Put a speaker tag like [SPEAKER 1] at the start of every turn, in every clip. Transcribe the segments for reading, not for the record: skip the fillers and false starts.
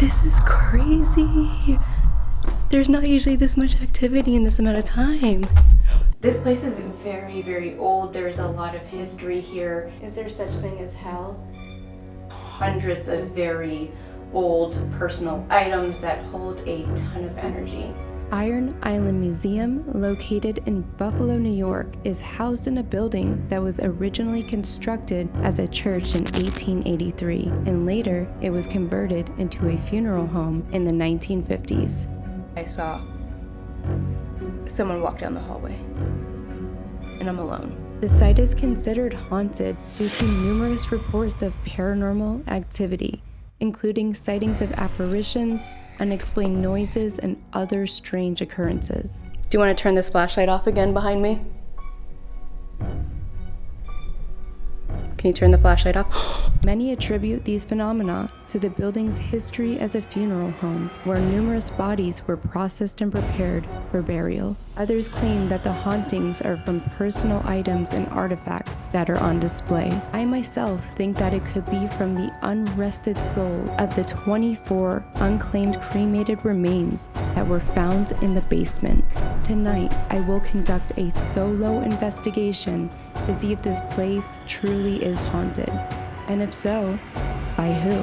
[SPEAKER 1] This is crazy. There's not usually this much activity in this amount of time. This place is very, very old. There's a lot of history here. Is there such thing as hell? Hundreds of very old personal items that hold a ton of energy. Iron Island Museum, located in Buffalo, New York, is housed in a building that was originally constructed as a church in 1883, and later it was converted into a funeral home in the 1950s. I saw someone walk down the hallway, and I'm alone. The site is considered haunted due to numerous reports of paranormal activity, including sightings of apparitions, unexplained noises, and other strange occurrences. Do you want to turn this flashlight off again behind me? Can you turn the flashlight off? Many attribute these phenomena to the building's history as a funeral home, where numerous bodies were processed and prepared for burial. Others claim that the hauntings are from personal items and artifacts that are on display. I myself think that it could be from the unrested souls of the 24 unclaimed cremated remains that were found in the basement. Tonight, I will conduct a solo investigation to see if this place truly is haunted, and if so, by who?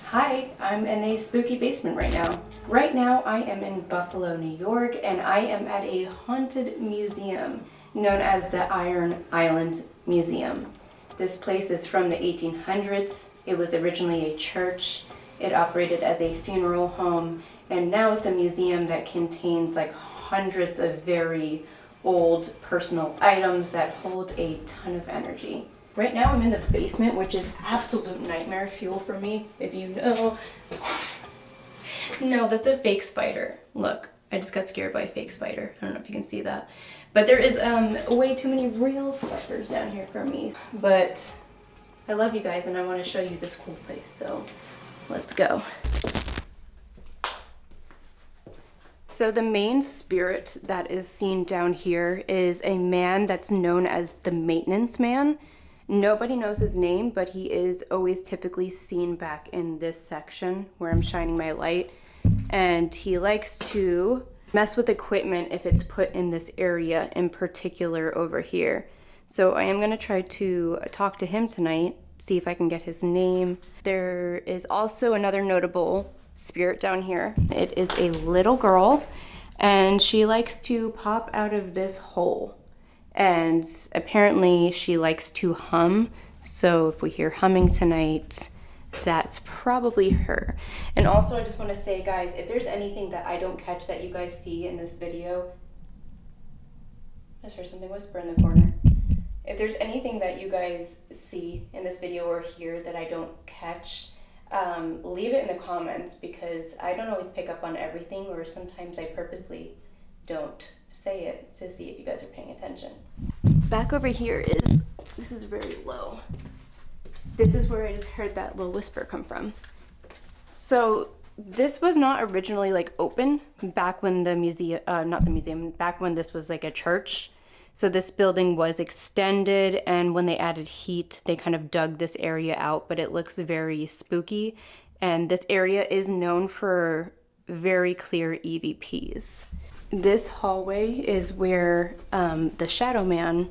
[SPEAKER 1] Hi, I'm in a spooky basement right now. Right now, I am in Buffalo, New York, and I am at a haunted museum known as the Iron Island Museum. This place is from the 1800s. It was originally a church. It operated as a funeral home, and now it's a museum that contains like hundreds of very old personal items that hold a ton of energy. Right now I'm in the basement, which is absolute nightmare fuel for me, if you know. No, that's a fake spider. Look, I just got scared by a fake spider. I don't know if you can see that. But there is way too many real spiders down here for me. But I love you guys and I want to show you this cool place, so let's go. So the main spirit that is seen down here is a man that's known as the maintenance man. Nobody knows his name, but he is always typically seen back in this section where I'm shining my light. And he likes to mess with equipment if it's put in this area in particular over here. So I am gonna try to talk to him tonight, see if I can get his name. There is also another notable spirit down here. It is a little girl, and she likes to pop out of this hole. And apparently she likes to hum, so if we hear humming tonight, that's probably her. And also I just want to say, guys, if there's anything that I don't catch that you guys see in this video, I just heard something whisper in the corner. If there's anything that you guys see in this video or hear that I don't catch, leave it in the comments, because I don't always pick up on everything, or sometimes I purposely don't say it to see if you guys are paying attention. Back over here this is very low. This is where I just heard that little whisper come from. So this was not originally like open back when the museum, back when this was like a church. So this building was extended, and when they added heat, they kind of dug this area out, but it looks very spooky. And this area is known for very clear EVPs. This hallway is where the shadow man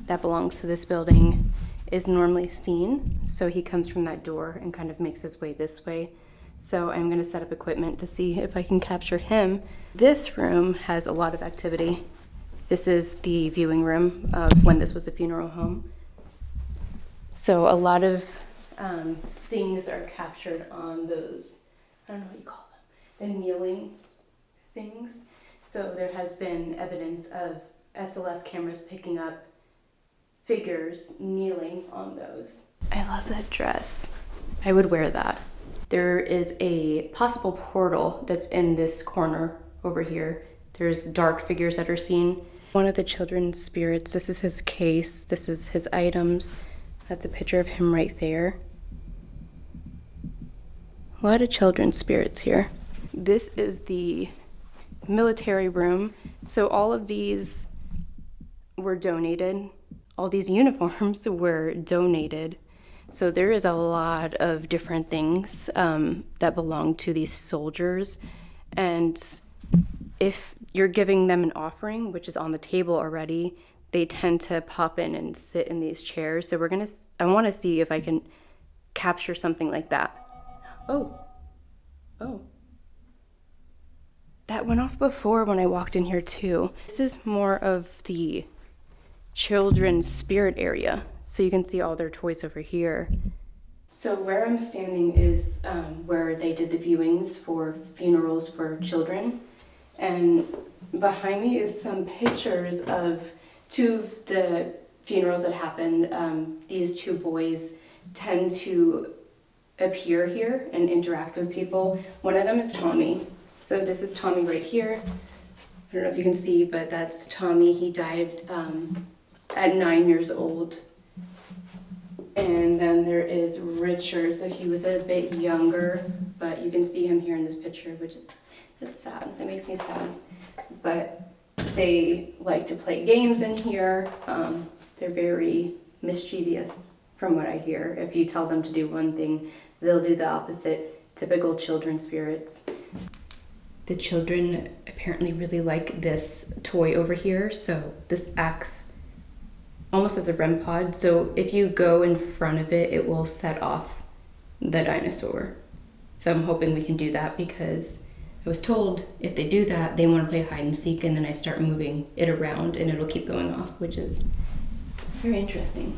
[SPEAKER 1] that belongs to this building is normally seen. So he comes from that door and kind of makes his way this way. So I'm gonna set up equipment to see if I can capture him. This room has a lot of activity. This is the viewing room of when this was a funeral home. So a lot of things are captured on those, I don't know what you call them, the kneeling things. So there has been evidence of SLS cameras picking up figures kneeling on those. I love that dress. I would wear that. There is a possible portal that's in this corner over here. There's dark figures that are seen. One of the children's spirits, this is his case, this is his items. That's a picture of him right there. A lot of children's spirits here. This is the military room. So all of these were donated. All these uniforms were donated. So there is a lot of different things that belong to these soldiers. And if you're giving them an offering, which is on the table already, they tend to pop in and sit in these chairs. So I want to see if I can capture something like that. Oh. That went off before when I walked in here too. This is more of the children's spirit area. So you can see all their toys over here. So where I'm standing is where they did the viewings for funerals for children. And behind me is some pictures of two of the funerals that happened. These two boys tend to appear here and interact with people. One of them is Tommy. So this is Tommy right here. I don't know if you can see, but that's Tommy. He died at 9 years old. And then there is Richard. So he was a bit younger, but you can see him here in this picture, which is, it's sad. That makes me sad. But they like to play games in here. They're very mischievous from what I hear. If you tell them to do one thing, they'll do the opposite. Typical children spirits. The children apparently really like this toy over here. So this acts almost as a REM pod. So if you go in front of it, it will set off the dinosaur. So I'm hoping we can do that because I was told if they do that, they want to play hide and seek, and then I start moving it around and it'll keep going off, which is very interesting.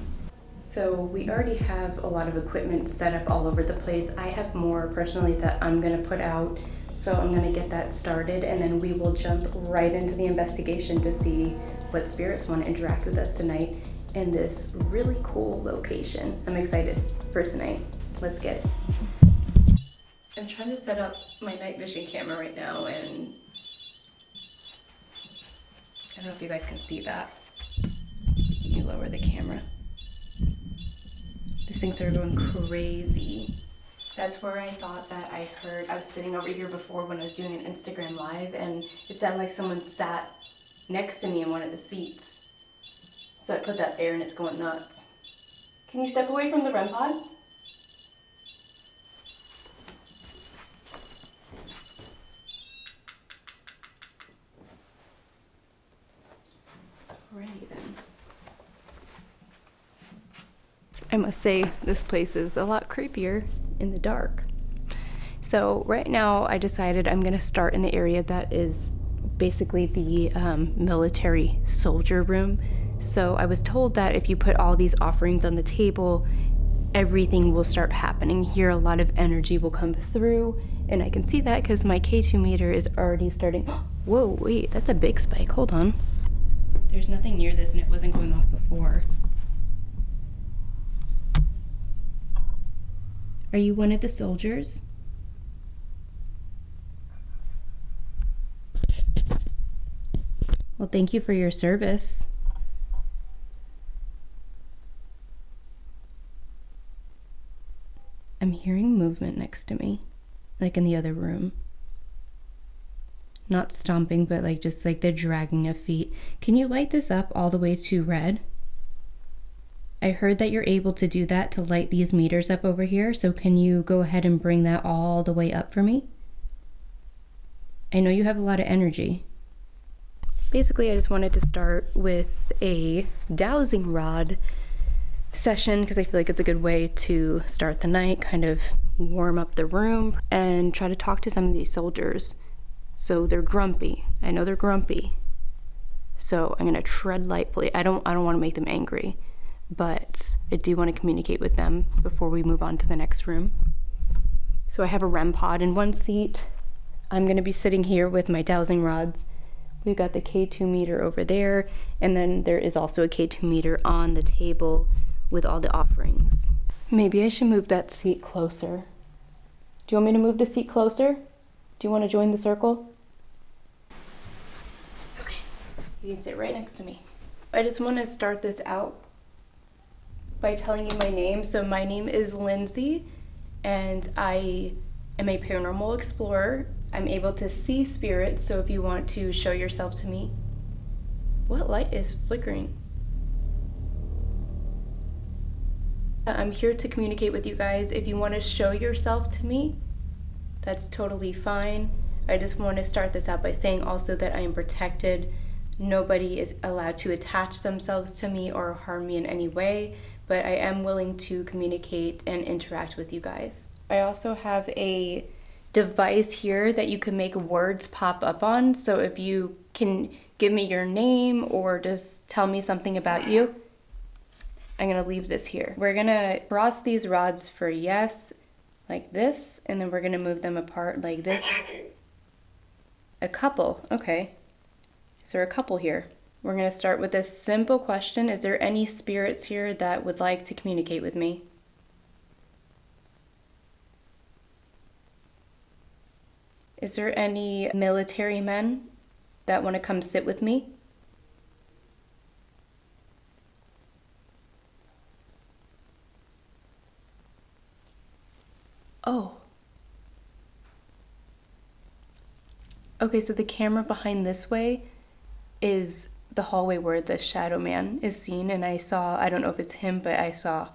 [SPEAKER 1] So we already have a lot of equipment set up all over the place. I have more personally that I'm gonna put out. So I'm gonna get that started, and then we will jump right into the investigation to see what spirits want to interact with us tonight in this really cool location. I'm excited for tonight. Let's get it. I'm trying to set up my night vision camera right now, and I don't know if you guys can see that. Let me lower the camera. These things are going crazy. That's where I thought that I was sitting over here before when I was doing an Instagram live, and it sounded like someone sat next to me in one of the seats. So I put that there and it's going nuts. Can you step away from the REM pod? Alrighty then. I must say this place is a lot creepier in the dark. So right now I decided I'm gonna start in the area that is basically the military soldier room. So I was told that if you put all these offerings on the table, everything will start happening here. A lot of energy will come through, and I can see that because my K2 meter is already starting. Whoa, wait, that's a big spike. Hold on. There's nothing near this, and it wasn't going off before. Are you one of the soldiers? Well, thank you for your service. I'm hearing movement next to me, like in the other room. Not stomping, but like just like the dragging of feet. Can you light this up all the way to red? I heard that you're able to do that to light these meters up over here, so can you go ahead and bring that all the way up for me? I know you have a lot of energy. Basically, I just wanted to start with a dowsing rod session because I feel like it's a good way to start the night, kind of warm up the room, and try to talk to some of these soldiers. So they're grumpy. I know they're grumpy. So I'm gonna tread lightly. I don't want to make them angry, but I do want to communicate with them before we move on to the next room. So I have a REM pod in one seat. I'm gonna be sitting here with my dowsing rods. We've got the K2 meter over there, and then there is also a K2 meter on the table with all the offerings. Maybe I should move that seat closer. Do you want me to move the seat closer? Do you want to join the circle? Okay, you can sit right next to me. I just want to start this out by telling you my name. So my name is Lindsay, and I am a paranormal explorer. I'm able to see spirits, so if you want to show yourself to me, What light is flickering? I'm here to communicate with you guys. If you want to show yourself to me, that's totally fine. I just want to start this out by saying also that I am protected. Nobody is allowed to attach themselves to me or harm me in any way, but I am willing to communicate and interact with you guys. I also have a device here that you can make words pop up on. So if you can give me your name or just tell me something about you, I'm gonna leave this here. We're gonna cross these rods for yes, like this, and then we're gonna move them apart like this. A couple, okay. Is there a couple here? We're gonna start with this simple question. Is there any spirits here that would like to communicate with me? Is there any military men that want to come sit with me? Oh. Okay, so the camera behind this way is the hallway where the shadow man is seen, and I don't know if it's him, but I saw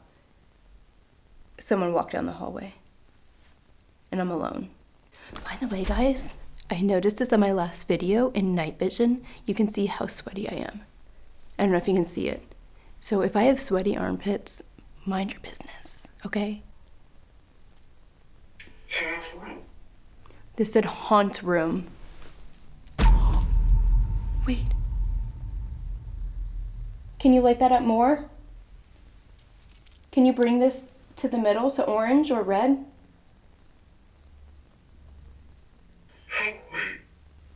[SPEAKER 1] someone walk down the hallway. And I'm alone. By the way, guys, I noticed this on my last video in night vision. You can see how sweaty I am. I don't know if you can see it. So if I have sweaty armpits, mind your business, okay? This said haunt room. Wait. Can you light that up more? Can you bring this to the middle, to orange or red?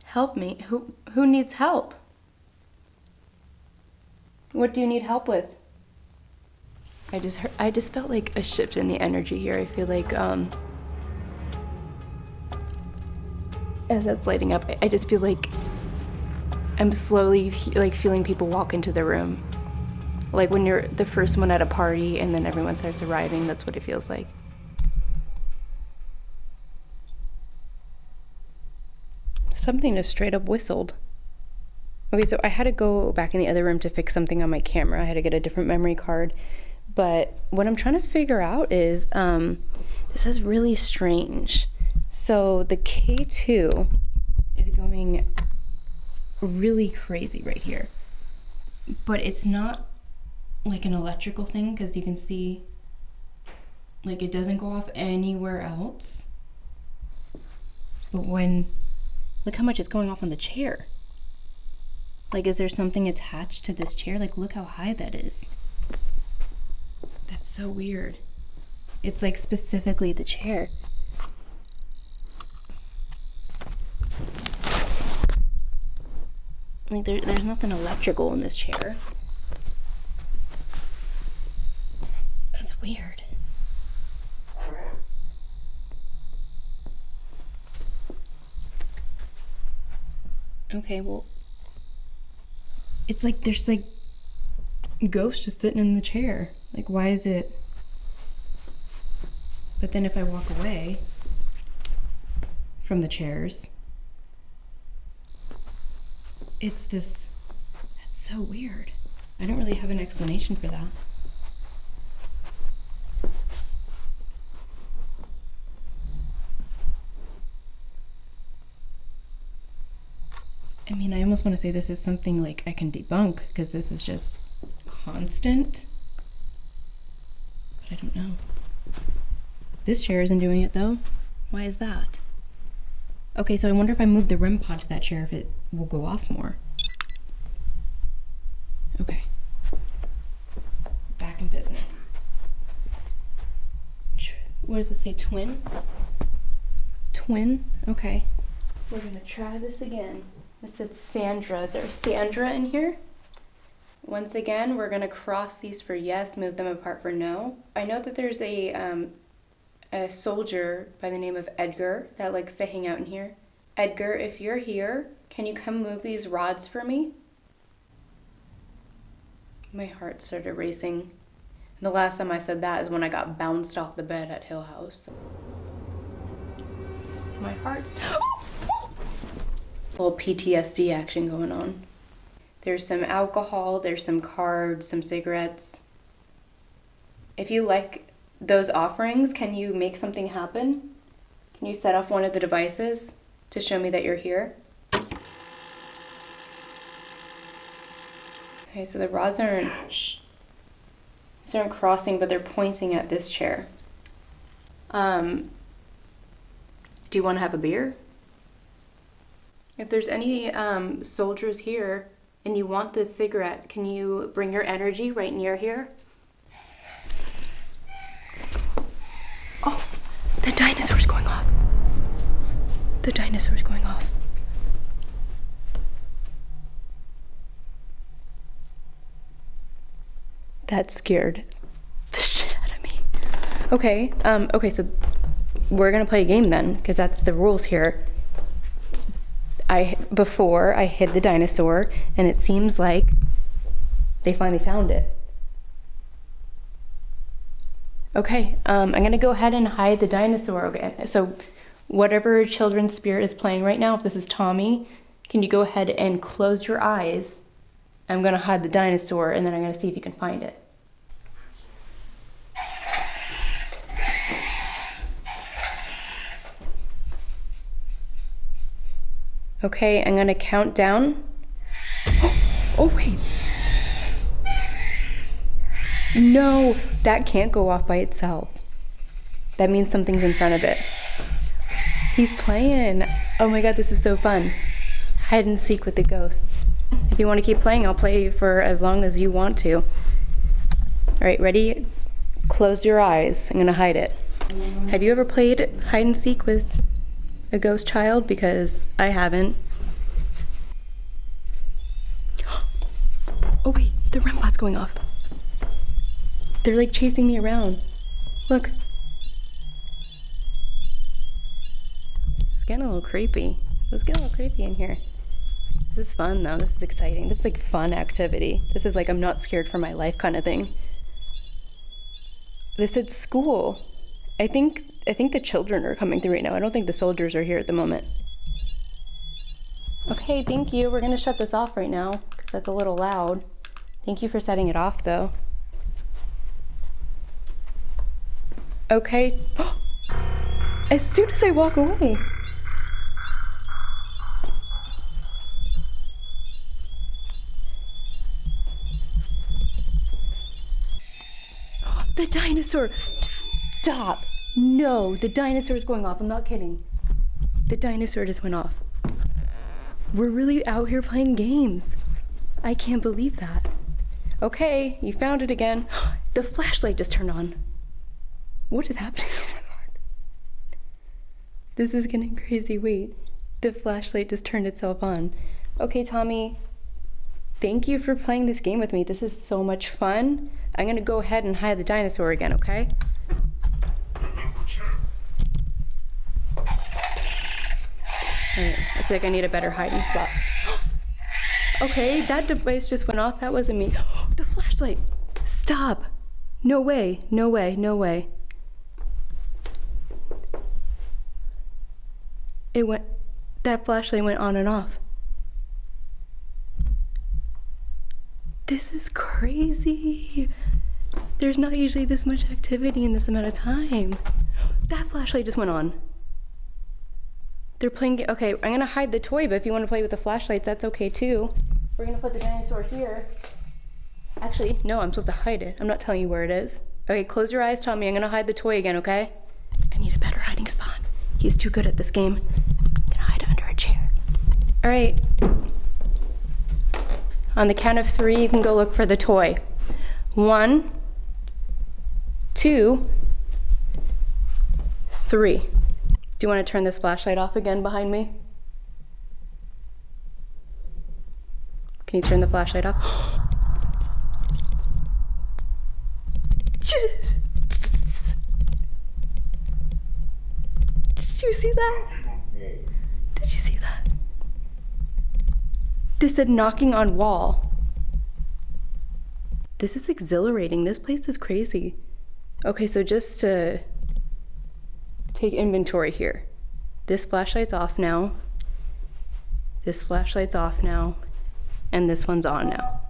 [SPEAKER 1] Help me? Who needs help? What do you need help with? I just felt like a shift in the energy here. I feel like as that's lighting up, I just feel like I'm slowly like feeling people walk into the room. Like when you're the first one at a party and then everyone starts arriving, that's what it feels like. Something just straight up whistled. Okay, so I had to go back in the other room to fix something on my camera. I had to get a different memory card. But what I'm trying to figure out is, this is really strange. So the K2 is going really crazy right here. But it's not like an electrical thing, because you can see, like, it doesn't go off anywhere else. But look how much it's going off on the chair. Like, is there something attached to this chair? Like, look how high that is. That's so weird. It's like specifically the chair. Like, there's nothing electrical in this chair. That's weird. Okay, well, it's like there's like ghosts just sitting in the chair. Like, why is it? But then if I walk away from the chairs, it's this. That's so weird. I don't really have an explanation for that. I mean, I almost want to say this is something like I can debunk, because this is just constant. But I don't know. This chair isn't doing it though. Why is that? Okay, so I wonder if I move the REM pod to that chair, if it will go off more. Okay. Back in business. What does it say? Twin? Twin? Okay. We're gonna try this again. It said Sandra. Is there a Sandra in here? Once again, we're gonna cross these for yes, move them apart for no. I know that there's a soldier by the name of Edgar that likes to hang out in here. Edgar, if you're here, can you come move these rods for me? My heart started racing. And the last time I said that is when I got bounced off the bed at Hill House. My heart's... little PTSD action going on. There's some alcohol, there's some cards, some cigarettes. If you like those offerings, can you make something happen? Can you set off one of the devices to show me that you're here? Okay, so the rods aren't crossing, but they're pointing at this chair. Do you want to have a beer? If there's any soldiers here and you want this cigarette, can you bring your energy right near here? Oh, the dinosaur's going off. The dinosaur's going off. That scared the shit out of me. Okay, so we're gonna play a game then, because that's the rules here. Before I hid the dinosaur, and it seems like they finally found it. Okay, I'm gonna go ahead and hide the dinosaur. Okay, so whatever children's spirit is playing right now, if this is Tommy, can you go ahead and close your eyes? I'm gonna hide the dinosaur, and then I'm gonna see if you can find it. Okay, I'm gonna count down. Oh wait. No, that can't go off by itself. That means something's in front of it. He's playing. Oh my god, this is so fun. Hide and seek with the ghosts. If you want to keep playing, I'll play for as long as you want to. All right, ready? Close your eyes. I'm gonna hide it. Have you ever played hide and seek with a ghost child? Because I haven't. Oh wait, the REM pod's going off. They're like chasing me around. Look. It's getting a little creepy. Let's get a little creepy in here. This is fun though, this is exciting. This is like fun activity. This is like I'm not scared for my life kind of thing. This is school. I think the children are coming through right now. I don't think the soldiers are here at the moment. Okay, thank you. We're gonna shut this off right now because that's a little loud. Thank you for setting it off though. Okay. As soon as I walk away. The dinosaur! Stop! No, the dinosaur is going off. I'm not kidding. The dinosaur just went off. We're really out here playing games. I can't believe that. Okay, you found it again. The flashlight just turned on. What is happening? Oh my god. This is getting crazy. Wait, the flashlight just turned itself on. Okay, Tommy, thank you for playing this game with me. This is so much fun. I'm gonna go ahead and hide the dinosaur again, okay? Alright, I feel like I need a better hiding spot. Okay, that device just went off. That wasn't me. The flashlight! Stop! No way, no way, no way. That flashlight went on and off. This is crazy. There's not usually this much activity in this amount of time. That flashlight just went on. They're playing, okay, I'm gonna hide the toy, but if you wanna play with the flashlights, that's okay too. We're gonna put the dinosaur here. Actually, no, I'm supposed to hide it. I'm not telling you where it is. Okay, close your eyes, Tommy. I'm gonna hide the toy again, okay? I need a better hiding spot. He's too good at this game. I'm gonna hide it under a chair. All right. On the count of 3, you can go look for the toy. 1, 2, 3. Do you want to turn this flashlight off again behind me? Can you turn the flashlight off? Did you see that? Did you see that? This said knocking on wall. This is exhilarating. This place is crazy. Okay, so just to take inventory here. This flashlight's off now. This flashlight's off now. and this one's on now.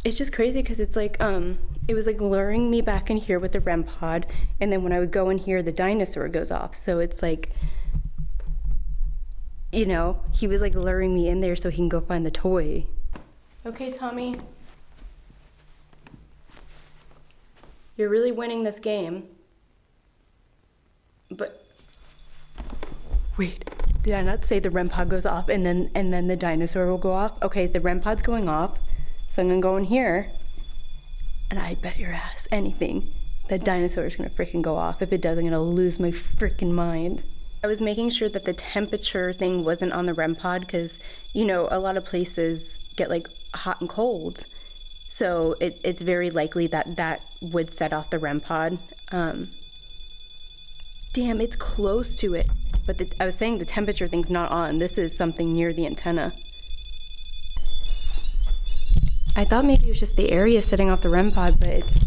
[SPEAKER 1] It's just crazy because it's like, it was like luring me back in here with the REM pod, and then when I would go in here, the dinosaur goes off. So it's like, you know, he was like luring me in there so he can go find the toy. Okay, Tommy. You're really winning this game. But wait, did I not say the REM pod goes off and then the dinosaur will go off? Okay, the REM pod's going off, so I'm gonna go in here, and I bet your ass anything that dinosaur is gonna freaking go off. If it does, I'm gonna lose my freaking mind. I was making sure that the temperature thing wasn't on the REM pod because, you know, a lot of places get like hot and cold, so it's very likely that that would set off the REM pod. Damn, it's close to it. But I was saying the temperature thing's not on. This is something near the antenna. I thought maybe it was just the area setting off the REM pod, but it's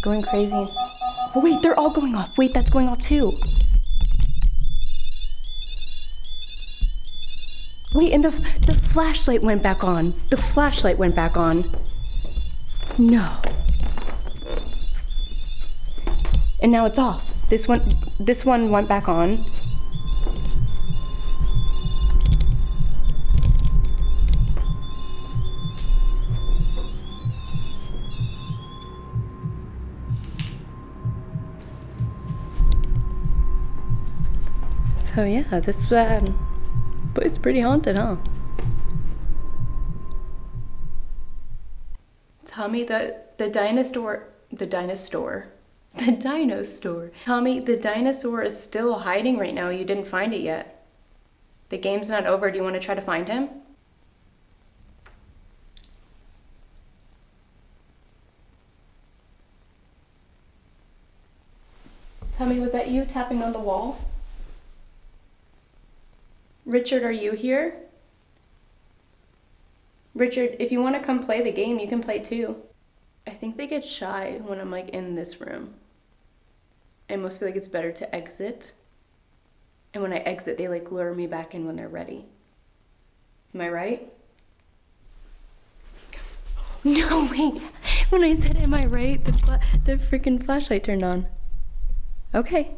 [SPEAKER 1] going crazy. Oh wait, they're all going off. Wait, that's going off too. Wait, and the flashlight went back on. The flashlight went back on. No. And now it's off. This one went back on. So yeah, this but it's pretty haunted, huh? Tommy, the dino store. Tommy, the dinosaur is still hiding right now. You didn't find it yet. The game's not over. Do you want to try to find him? Tommy, was that you tapping on the wall? Richard, are you here? Richard, if you want to come play the game, you can play too. I think they get shy when I'm like in this room. I almost feel like it's better to exit. And when I exit, they like lure me back in when they're ready. Am I right? No, wait. When I said am I right, the freaking flashlight turned on. Okay.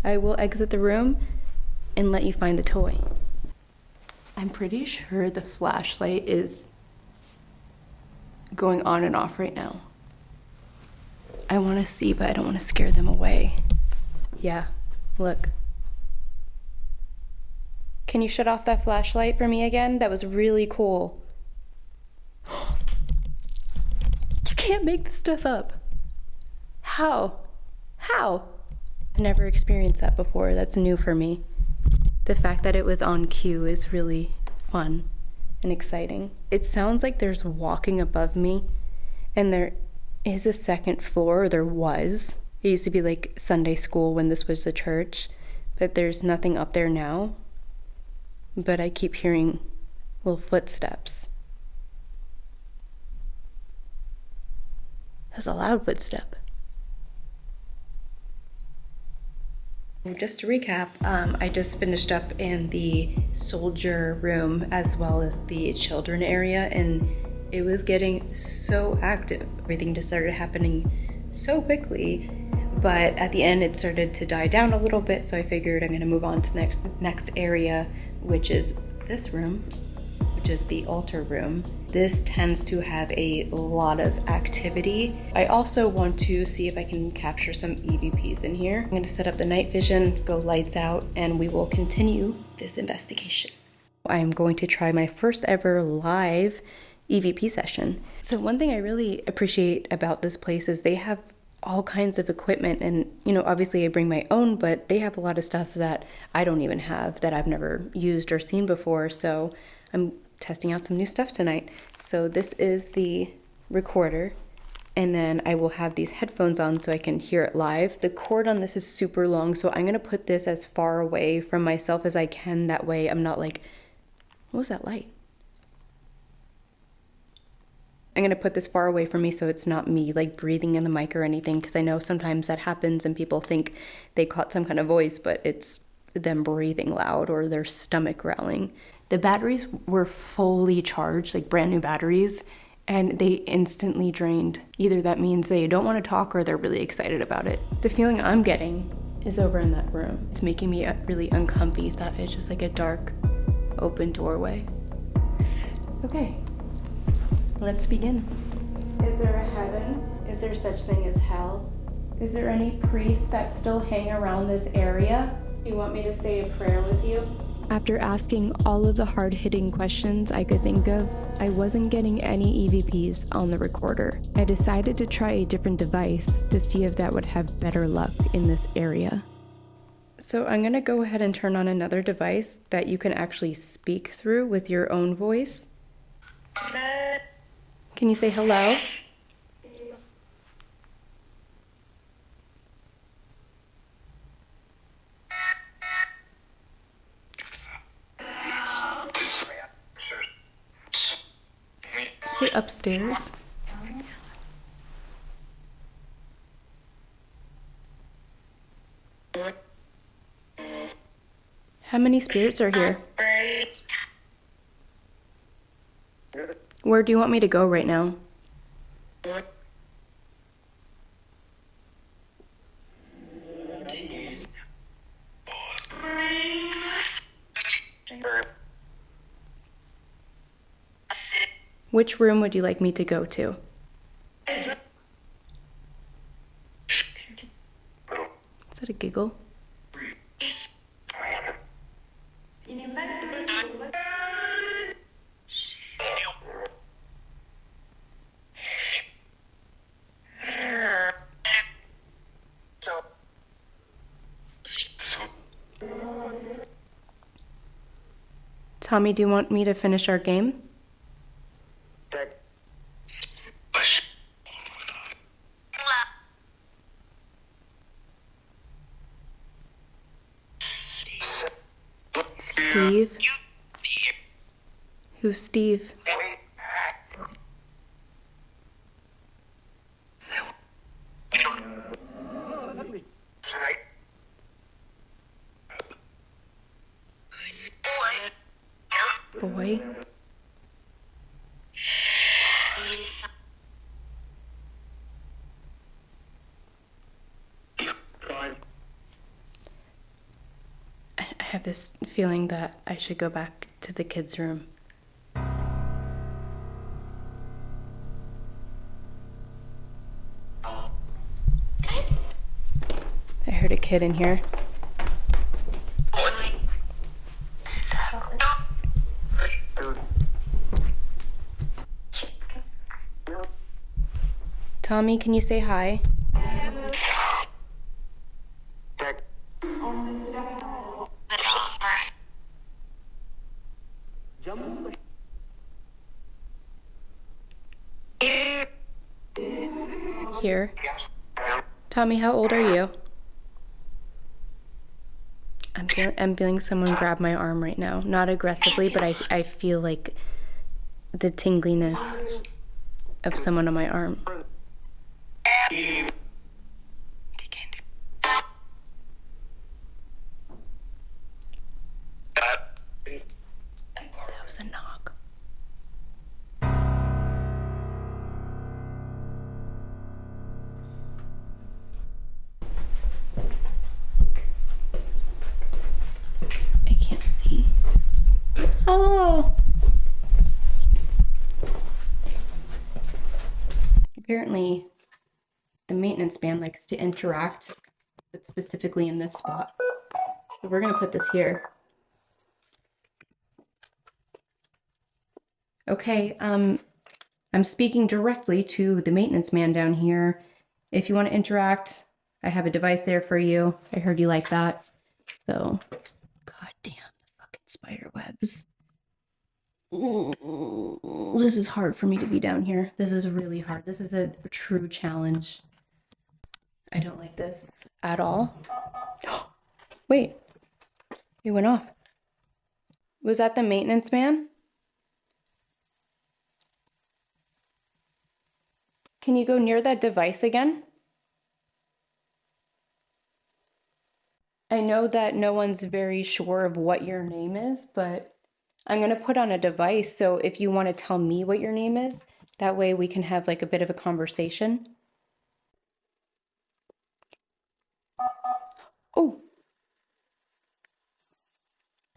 [SPEAKER 1] I will exit the room and let you find the toy. I'm pretty sure the flashlight is going on and off right now. I want to see, but I don't want to scare them away. Yeah, look. Can you shut off that flashlight for me again? That was really cool. You can't make this stuff up. How? I've never experienced that before. That's new for me. The fact that it was on cue is really fun and exciting. It sounds like there's walking above me, and there is a second floor, or there was. It used to be like Sunday school when this was the church, but there's nothing up there now. But I keep hearing little footsteps. That's a loud footstep. Just to recap, I just finished up in the soldier room as well as the children area, and it was getting so active. Everything just started happening so quickly, but at the end it started to die down a little bit, so I figured I'm going to move on to the next area, which is this room, which is the altar room. This tends to have a lot of activity. I also want to see if I can capture some EVPs in here. I'm going to set up the night vision, go lights out, and we will continue this investigation. I'm going to try my first ever live EVP session. So one thing I really appreciate about this place is they have all kinds of equipment, and obviously I bring my own, but they have a lot of stuff that I don't even have, that I've never used or seen before. So I'm testing out some new stuff tonight. So this is the recorder, and then I will have these headphones on so I can hear it live. The cord on this is super long, so I'm gonna put this as far away from myself as I can. That way I'm not like, what was that light? I'm gonna put this far away from me so it's not me like breathing in the mic or anything, because I know sometimes that happens and people think they caught some kind of voice, but it's them breathing loud or their stomach growling. The batteries were fully charged, like brand new batteries, and they instantly drained. Either that means they don't want to talk or they're really excited about it. The feeling I'm getting is over in that room. It's making me really uncomfy that it's just like a dark, open doorway. Okay, let's begin. Is there a heaven? Is there such thing as hell? Is there any priests that still hang around this area? Do you want me to say a prayer with you? After asking all of the hard-hitting questions I could think of, I wasn't getting any EVPs on the recorder. I decided to try a different device to see if that would have better luck in this area. So I'm gonna go ahead and turn on another device that you can actually speak through with your own voice. Can you say hello? Say upstairs. How many spirits are here? Where do you want me to go right now? Which room would you like me to go to? Is that a giggle? Tommy, do you want me to finish our game? Steve? Who's Steve? Boy? I have this feeling that I should go back to the kids' room. I heard a kid in here. Tommy, can you say hi? Here. Tommy, how old are you? I'm feeling someone grab my arm right now. Not aggressively, but I feel like the tingliness of someone on my arm. That was a knock. I can't see. Oh! Apparently, the maintenance man likes to interact, but specifically in this spot. So we're gonna put this here. Okay, I'm speaking directly to the maintenance man down here. If you want to interact, I have a device there for you. I heard you like that. So, god damn, fucking spider webs. This is hard for me to be down here. This is really hard. This is a true challenge. I don't like this at all. Wait, it went off. Was that the maintenance man? Can you go near that device again? I know that no one's very sure of what your name is, but I'm going to put on a device, so if you want to tell me what your name is, that way we can have like a bit of a conversation. Oh,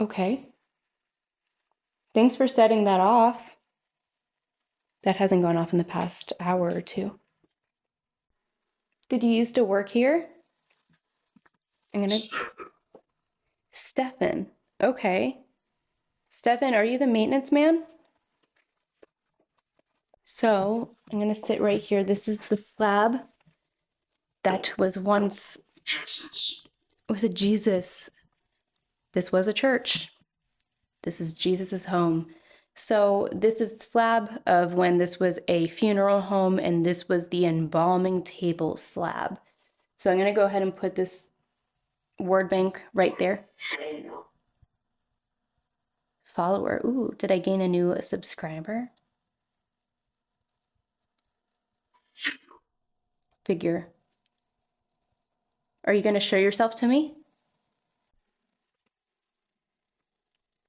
[SPEAKER 1] okay. Thanks for setting that off. That hasn't gone off in the past hour or two. Did you used to work here? I'm gonna... Stefan. Okay. Stefan, are you the maintenance man? So, I'm gonna sit right here. This is the slab that was once... It was a Jesus. This was a church. This is Jesus's home. So this is the slab of when this was a funeral home, and this was the embalming table slab. So I'm going to go ahead and put this word bank right there. Follower. Ooh, did I gain a new subscriber? Figure. Are you going to show yourself to me?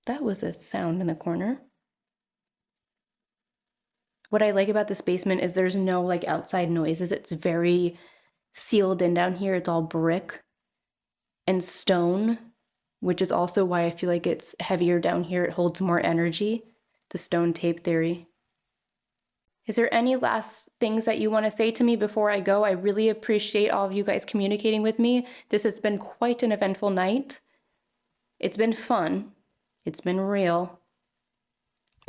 [SPEAKER 1] That was a sound in the corner. What I like about this basement is there's no like outside noises. It's very sealed in down here. It's all brick and stone, which is also why I feel like it's heavier down here. It holds more energy. The stone tape theory. Is there any last things that you want to say to me before I go? I really appreciate all of you guys communicating with me. This has been quite an eventful night. It's been fun. It's been real.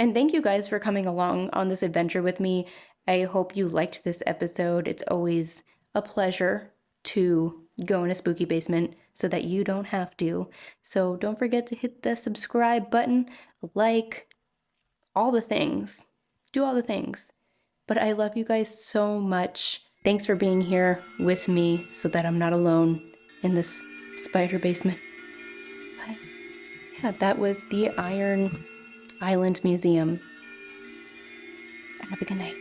[SPEAKER 1] And thank you guys for coming along on this adventure with me. I hope you liked this episode. It's always a pleasure to go in a spooky basement so that you don't have to. So don't forget to hit the subscribe button, like, all the things. Do all the things. But I love you guys so much. Thanks for being here with me so that I'm not alone in this spider basement. But yeah, that was the Iron Island Museum. Have a good night.